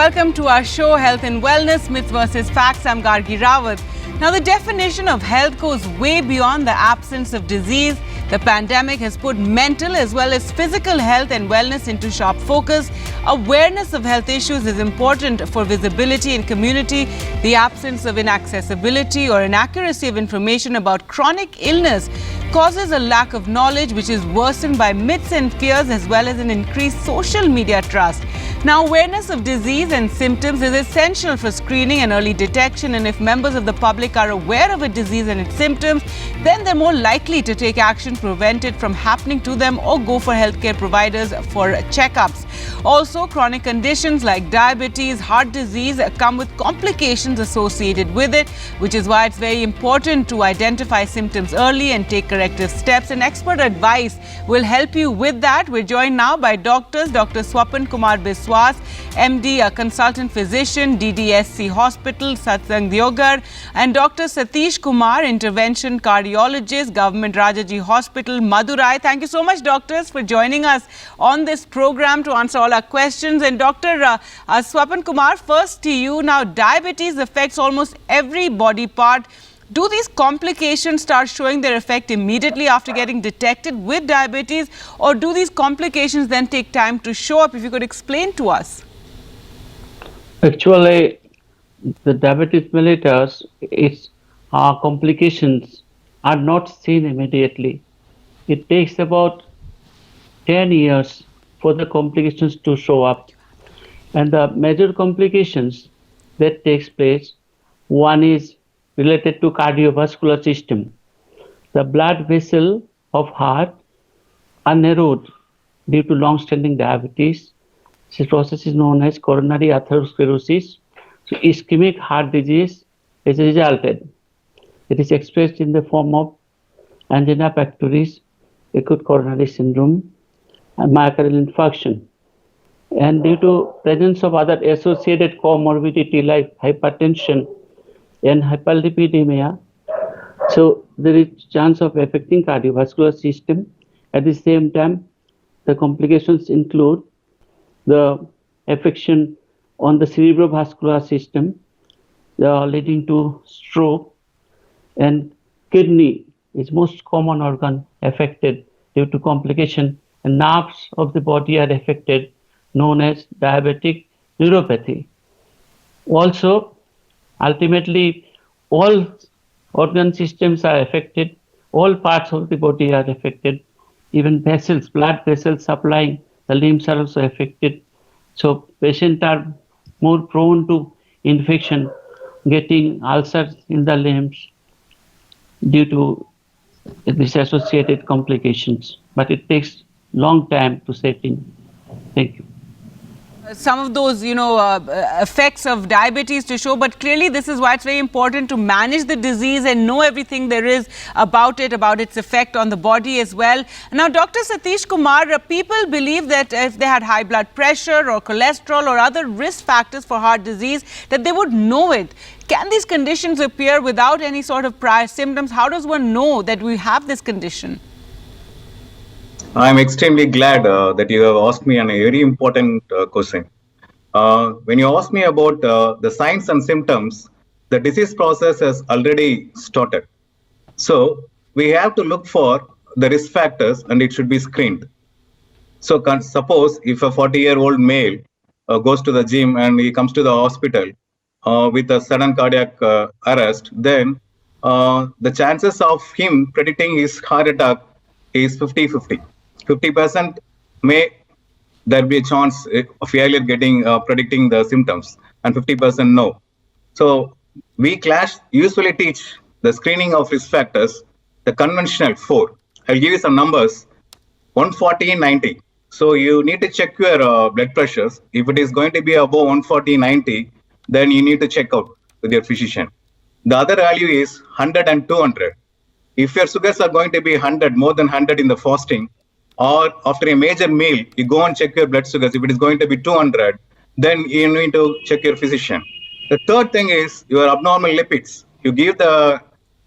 welcome to our show Health and Wellness, Myths versus Facts. I'm Gargi Rawat. Now, the definition of health goes way beyond the absence of disease. The pandemic has put mental as well as physical health and wellness into sharp focus. Awareness of health issues is important for visibility in community. The absence of inaccessibility or inaccuracy of information about chronic illness causes a lack of knowledge, which is worsened by myths and fears as well as an increased social media trust. Now, awareness of disease and symptoms is essential for screening and early detection, and if members of the public are aware of a disease and its symptoms, then they're more likely to take action, prevent it from happening to them, or go for healthcare providers for checkups. Also, chronic conditions like diabetes, heart disease come with complications associated with it, which is why it's very important to identify symptoms early and take corrective steps. And expert advice will help you with that. We're joined now by doctors, Dr. Swapan Kumar Biswas, MD, a consultant physician, DDSC Hospital, Satsang Deoghar, and Dr. Satish Kumar, intervention cardiologist, Government Rajaji Hospital, Madurai. Thank you so much, doctors, for joining us on this program to answer all our questions. And Dr. Swapan Kumar, first to you. Now, diabetes affects almost every body part. Do these complications start showing their effect immediately after getting detected with diabetes, or do these complications then take time to show up? If you could explain to us. Actually, the diabetes mellitus, its complications are not seen immediately. It takes about 10 years for the complications to show up. And the major complications that takes place, one is related to cardiovascular system. The blood vessel of heart are narrowed due to long-standing diabetes. This process is known as coronary atherosclerosis. So ischemic heart disease is resulted. It is expressed in the form of angina pectoris, acute coronary syndrome, and myocardial infarction. And due to presence of other associated comorbidity like hypertension and hyperlipidemia, so there is chance of affecting cardiovascular system. At the same time, the complications include the affection on the cerebrovascular system, leading to stroke, and kidney is most common organ affected due to complication, and nerves of the body are affected, known as diabetic neuropathy. Also, ultimately, all organ systems are affected, all parts of the body are affected, even vessels, blood vessels supplying the limbs are also affected. So patients are more prone to infection, getting ulcers in the limbs due to these associated complications. But it takes long time to set in. Thank you. Some of those, effects of diabetes to show, but clearly this is why it's very important to manage the disease and know everything there is about it, about its effect on the body as well. Now, Dr. Satish Kumar, people believe that if they had high blood pressure or cholesterol or other risk factors for heart disease, that they would know it. Can these conditions appear without any sort of prior symptoms? How does one know that we have this condition? I'm extremely glad that you have asked me a very important question. When you ask me about the signs and symptoms, the disease process has already started. So we have to look for the risk factors and it should be screened. So suppose if a 40-year-old male goes to the gym and he comes to the hospital with a sudden cardiac arrest, then the chances of him predicting his heart attack is 50-50. 50% may there be a chance of failure getting predicting the symptoms, and 50% no. So we usually teach the screening of risk factors, the conventional 4. I'll give you some numbers: 140, 90. So you need to check your blood pressures. If it is going to be above 140, 90, then you need to check out with your physician. The other value is 100 and 200. If your sugars are going to be 100, more than 100 in the fasting, or after a major meal, you go and check your blood sugars. If it is going to be 200, then you need to check your physician. The third thing is your abnormal lipids. You give the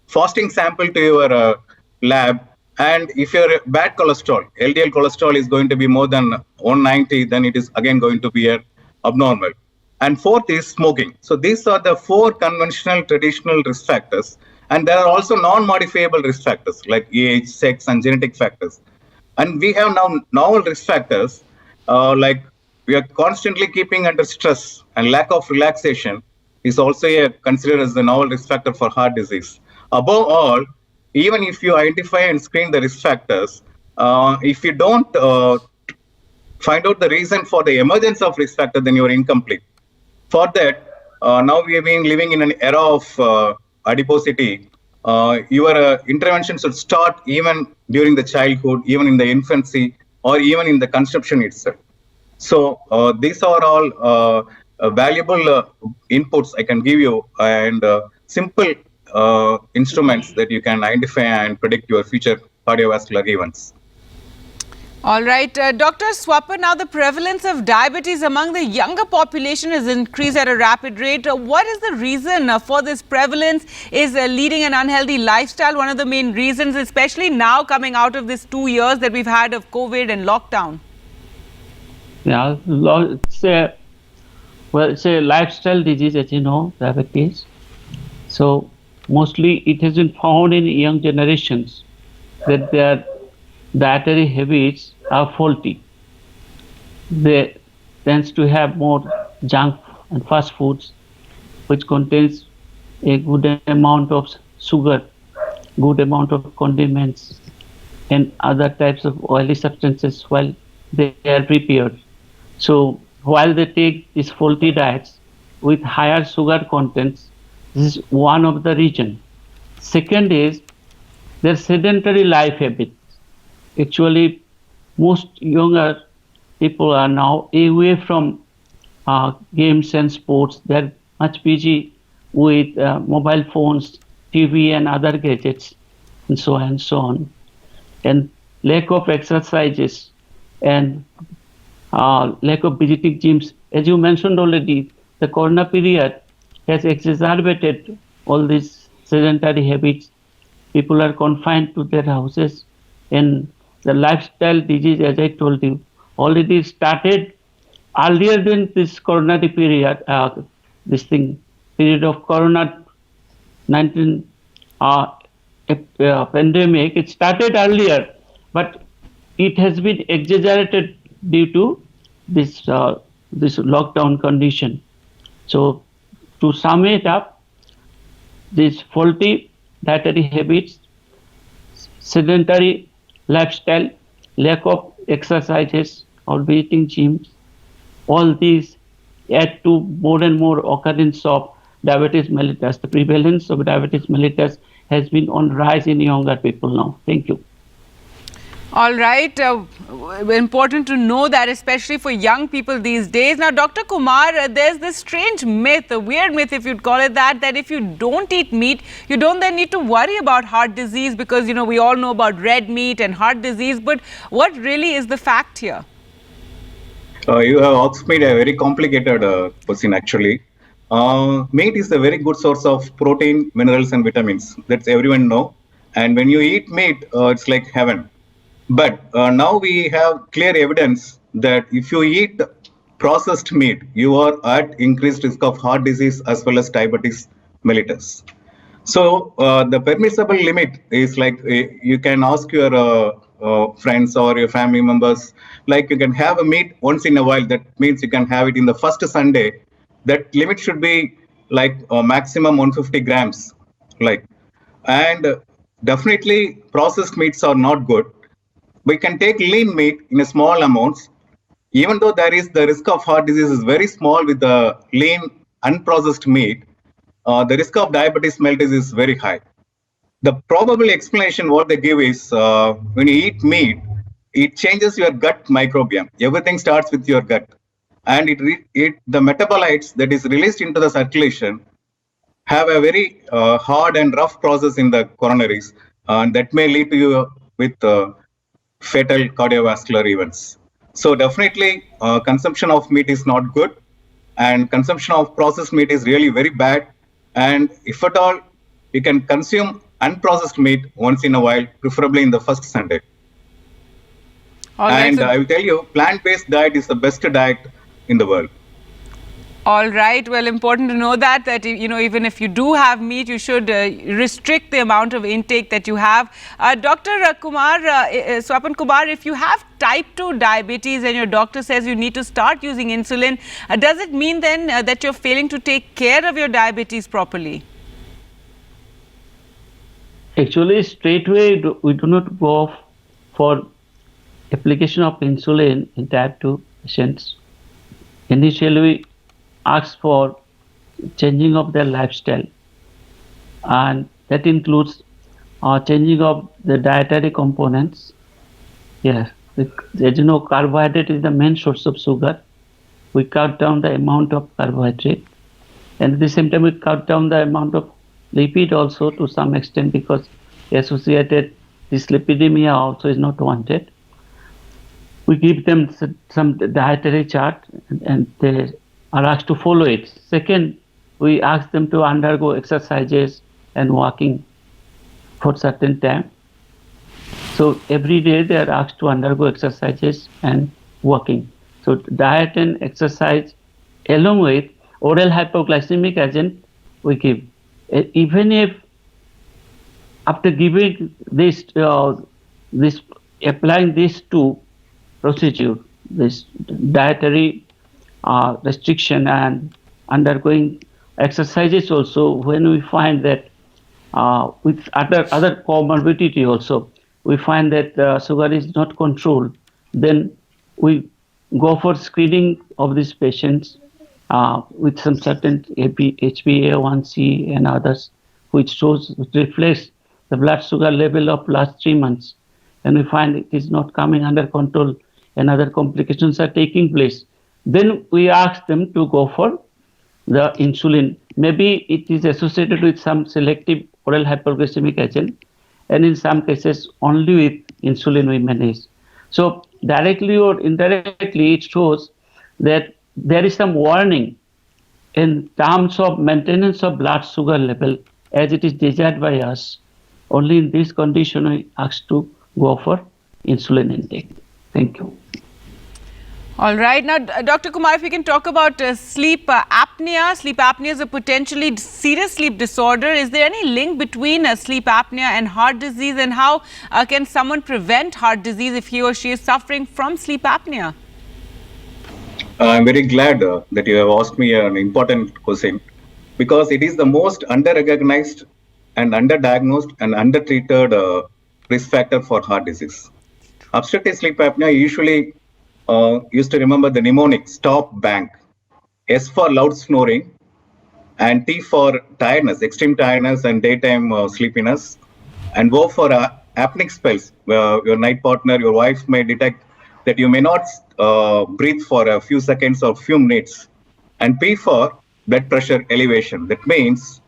fasting sample to your lab, and if your bad cholesterol, LDL cholesterol is going to be more than 190, then it is again going to be abnormal. and fourth is smoking. So these are the four conventional traditional risk factors. And there are also non-modifiable risk factors like age, sex, and genetic factors. And we have now novel risk factors like we are constantly keeping under stress, and lack of relaxation is also considered as the novel risk factor for heart disease. Above all, even if you identify and screen the risk factors, if you don't find out the reason for the emergence of risk factor, then you are incomplete. For that, now we have been living in an era of adiposity. Your intervention should start even during the childhood, even in the infancy, or even in the conception itself. So these are all valuable inputs I can give you, and simple instruments that you can identify and predict your future cardiovascular events. All right, Dr. Swapar, now the prevalence of diabetes among the younger population has increased at a rapid rate. What is the reason for this prevalence? Is leading an unhealthy lifestyle one of the main reasons, especially now coming out of this 2 years that we've had of COVID and lockdown? Yeah, it's a lifestyle disease, as you know, diabetes. So mostly it has been found in young generations that their dietary habits are faulty. They tend to have more junk and fast foods, which contains a good amount of sugar, good amount of condiments, and other types of oily substances while they are prepared. So while they take these faulty diets with higher sugar contents, this is one of the reasons. Second is their sedentary life habits. Actually, most younger people are now away from games and sports. They're much busy with mobile phones, TV, and other gadgets, and so on and so on. And lack of exercises and lack of visiting gyms. As you mentioned already, the corona period has exacerbated all these sedentary habits. People are confined to their houses, and the lifestyle disease, as I told you, already started earlier than this coronary period, period of Corona-19 pandemic. It started earlier, but it has been exaggerated due to this lockdown condition. So, to sum it up, these faulty dietary habits, sedentary lifestyle, lack of exercises or visiting gyms, all these add to more and more occurrence of diabetes mellitus. The prevalence of diabetes mellitus has been on rise in younger people now. Thank you. All right. Important to know that, especially for young people these days. Now, Dr. Kumar, there's this strange myth, a weird myth if you'd call it that if you don't eat meat, you don't then need to worry about heart disease because, we all know about red meat and heart disease. But what really is the fact here? You have asked me a very complicated question, actually. Meat is a very good source of protein, minerals, and vitamins. That's everyone know. And when you eat meat, it's like heaven. But now we have clear evidence that if you eat processed meat, you are at increased risk of heart disease as well as diabetes mellitus. So the permissible limit is like you can ask your friends or your family members, like you can have a meat once in a while. That means you can have it in the first Sunday. That limit should be like maximum 150 grams. And definitely processed meats are not good. We can take lean meat in a small amounts, even though there is the risk of heart disease is very small with the lean unprocessed meat. The risk of diabetes mellitus is very high. The probable explanation what they give is when you eat meat, it changes your gut microbiome. Everything starts with your gut, and the metabolites that is released into the circulation have a very hard and rough process in the coronaries, and that may lead to you with fatal cardiovascular events. So definitely consumption of meat is not good, and consumption of processed meat is really very bad. And if at all, you can consume unprocessed meat once in a while, preferably in the first Sunday. And I will tell you, plant-based diet is the best diet in the world. All right. Well, important to know that even if you do have meat, you should restrict the amount of intake that you have. Dr. Swapan Kumar, if you have type 2 diabetes and your doctor says you need to start using insulin, does it mean then that you're failing to take care of your diabetes properly? Actually, straight away we do not go for application of insulin in type 2 patients. Initially, we ask for changing of their lifestyle, and that includes changing of the dietary components. Yes, as you know, carbohydrate is the main source of sugar. We cut down the amount of carbohydrate, and at the same time we cut down the amount of lipid also to some extent, because associated dyslipidemia also is not wanted. We give them some dietary chart, and they are asked to follow it. Second, we ask them to undergo exercises and walking for certain time. So every day they are asked to undergo exercises and walking. So diet and exercise along with oral hypoglycemic agent we give. Even if after giving this applying these two procedure, this dietary restriction and undergoing exercises also, when we find that with other comorbidity also, we find that sugar is not controlled, then we go for screening of these patients with some certain HbA1c and others, which reflects the blood sugar level of last 3 months, and we find it is not coming under control and other complications are taking place. Then we ask them to go for the insulin. Maybe it is associated with some selective oral hypoglycemic agent, and in some cases only with insulin we manage. So directly or indirectly it shows that there is some warning in terms of maintenance of blood sugar level as it is desired by us. Only in this condition we ask to go for insulin intake. Thank you. All right. Now, Dr. Kumar, if we can talk about sleep apnea. Sleep apnea is a potentially serious sleep disorder. Is there any link between sleep apnea and heart disease, and how can someone prevent heart disease if he or she is suffering from sleep apnea? I'm very glad that you have asked me an important question, because it is the most under-recognized and underdiagnosed and undertreated risk factor for heart disease. Obstructive sleep apnea usually used to remember the mnemonic stop bang. S for loud snoring, and T for tiredness, extreme tiredness and daytime sleepiness, and O for apneic spells, where your night partner, your wife may detect that you may not breathe for a few seconds or few minutes, and P for blood pressure elevation. That means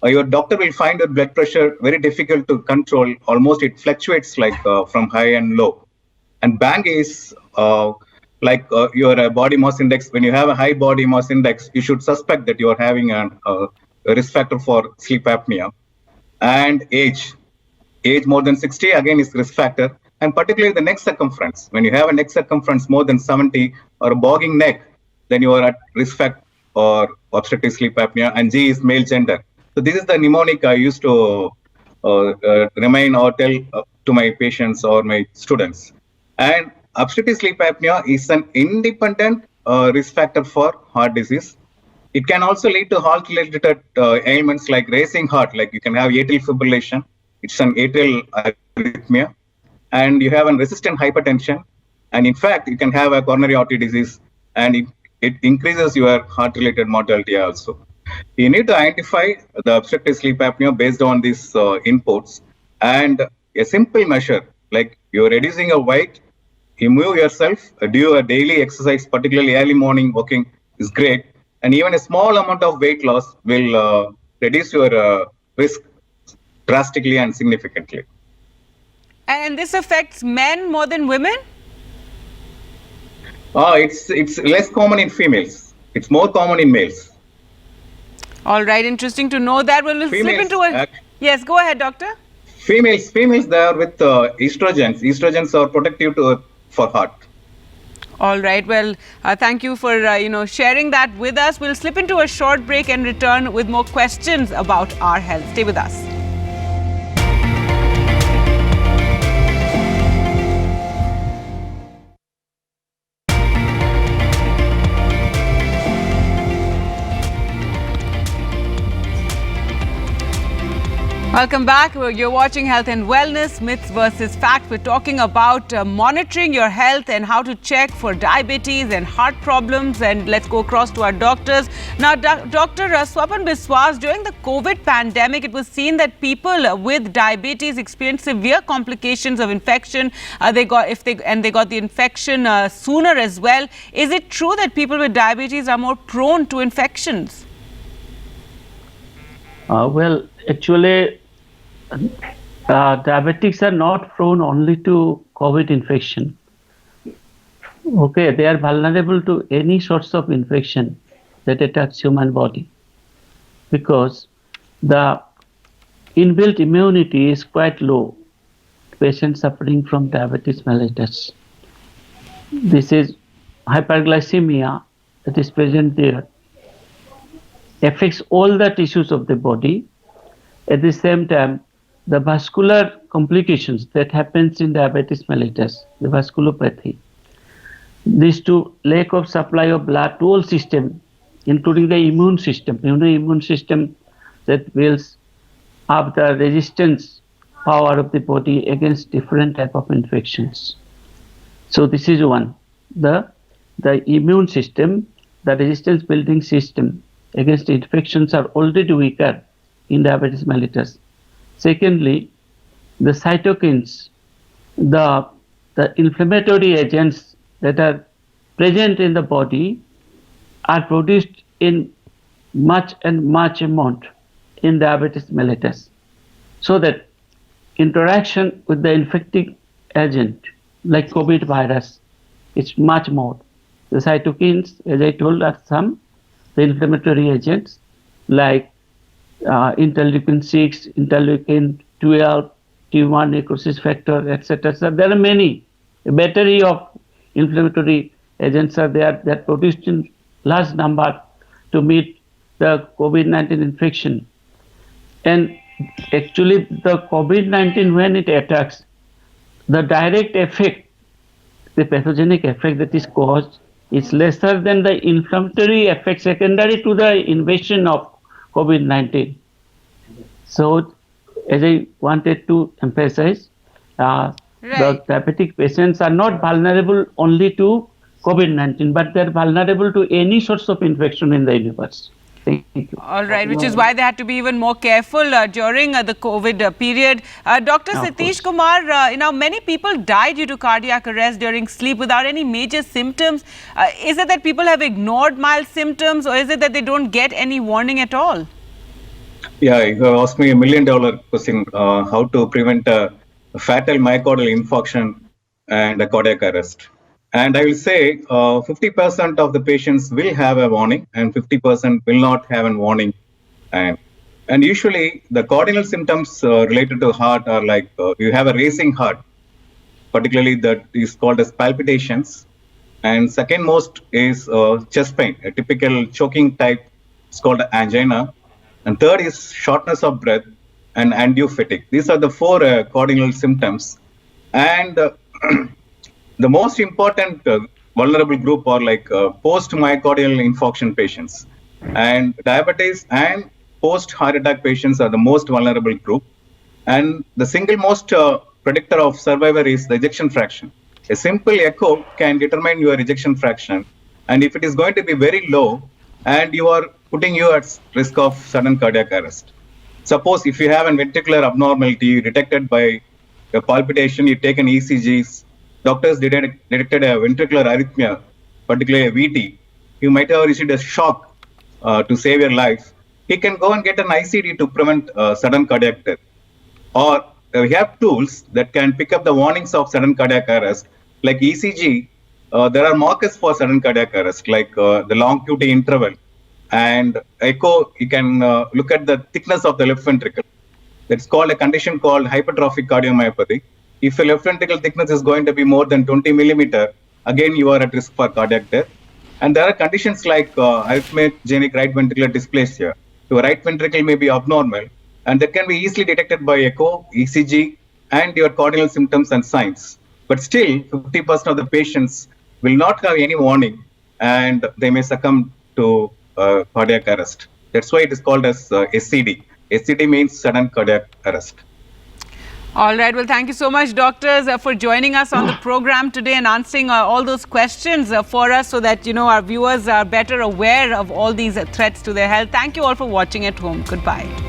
your doctor will find your blood pressure very difficult to control. Almost it fluctuates like from high and low. And bang is your body mass index. When you have a high body mass index, you should suspect that you are having a risk factor for sleep apnea. And age more than 60 again is risk factor, and particularly the neck circumference. When you have a neck circumference more than 70 or a bogging neck, then you are at risk factor or obstructive sleep apnea. And G is male gender. So this is the mnemonic I used to remind or tell to my patients or my students. And obstructive sleep apnea is an independent risk factor for heart disease. It can also lead to heart-related ailments like racing heart, like you can have atrial fibrillation. It's an atrial arrhythmia. And you have a resistant hypertension. And in fact, you can have a coronary artery disease, and it increases your heart-related mortality also. You need to identify the obstructive sleep apnea based on these inputs. And a simple measure, like you're reducing your weight, you move yourself, do a daily exercise, particularly early morning walking is great. And even a small amount of weight loss will reduce your risk drastically and significantly. And this affects men more than women? It's less common in females. It's more common in males. All right, interesting to know that. We'll flip into a... Yes, go ahead, doctor. Females, they are with estrogens. Estrogens are protective for heart. All right. Well, thank you for sharing that with us. We'll slip into a short break and return with more questions about our health. Stay with us. Welcome back. You're watching Health and Wellness, Myths versus Fact. We're talking about monitoring your health and how to check for diabetes and heart problems. And let's go across to our doctors. Now, Dr. Swapan Biswas, during the COVID pandemic, it was seen that people with diabetes experience severe complications of infection. They got the infection sooner as well. Is it true that people with diabetes are more prone to infections? Well, actually, diabetics are not prone only to COVID infection. Okay, they are vulnerable to any sorts of infection that attacks human body because the inbuilt immunity is quite low. Patients suffering from diabetes mellitus. This is hyperglycemia that is present there. Affects all the tissues of the body. At the same time, the vascular complications that happens in diabetes mellitus, the vasculopathy, these two, lack of supply of blood to all system, including the immune system that builds up the resistance power of the body against different type of infections. So this is one. The immune system, the resistance building system against infections are already weaker in diabetes mellitus. Secondly, the cytokines, the inflammatory agents that are present in the body are produced in much amount in diabetes mellitus. So that interaction with the infecting agent like COVID virus is much more. The cytokines, as I told, are some. The inflammatory agents like interleukin 6, interleukin 12, T1 necrosis factor, etc. So there are many. A battery of inflammatory agents are there that produced in large number to meet the COVID-19 infection. And actually, the COVID-19, when it attacks, the direct effect, the pathogenic effect that is caused, is lesser than the inflammatory effect secondary to the invasion of COVID-19. So, as I wanted to emphasize, the diabetic patients are not vulnerable only to COVID-19, but they're vulnerable to any sorts of infection in the universe. Thank you. All right, which is why they had to be even more careful during the COVID period. Dr. Satish Kumar, many people die due to cardiac arrest during sleep without any major symptoms. Is it that people have ignored mild symptoms, or is it that they don't get any warning at all? Yeah, you have asked me $1 million question, how to prevent a fatal myocardial infarction and a cardiac arrest. And I will say 50% of the patients will have a warning and 50% will not have a warning. And usually the cardinal symptoms related to heart are like you have a racing heart, particularly that is called as palpitations. And second most is chest pain, a typical choking type. It's called angina. And third is shortness of breath and undue fatigue. These are the four cardinal symptoms. And the most important vulnerable group are like post-myocardial infarction patients. And diabetes and post-heart attack patients are the most vulnerable group. And the single most predictor of survivor is the ejection fraction. A simple echo can determine your ejection fraction. And if it is going to be very low, and you are putting you at risk of sudden cardiac arrest. Suppose if you have a ventricular abnormality detected by a palpitation, you take an ECG, doctors detected a ventricular arrhythmia, particularly a VT, you might have received a shock to save your life. He can go and get an ICD to prevent sudden cardiac death. Or we have tools that can pick up the warnings of sudden cardiac arrest, like ECG. There are markers for sudden cardiac arrest, like the long QT interval. And echo, you can look at the thickness of the left ventricle. That's called a condition called hypertrophic cardiomyopathy. If a left ventricle thickness is going to be more than 20 millimeter, again you are at risk for cardiac death. And there are conditions like arrhythmogenic right ventricular dysplasia. Your right ventricle may be abnormal, and that can be easily detected by echo, ECG, and your cardinal symptoms and signs. But still, 50% of the patients will not have any warning, and they may succumb to cardiac arrest. That's why it is called as SCD. SCD means sudden cardiac arrest. All right. Well, thank you so much, doctors, for joining us on the program today and answering all those questions for us so that, our viewers are better aware of all these threats to their health. Thank you all for watching at home. Goodbye.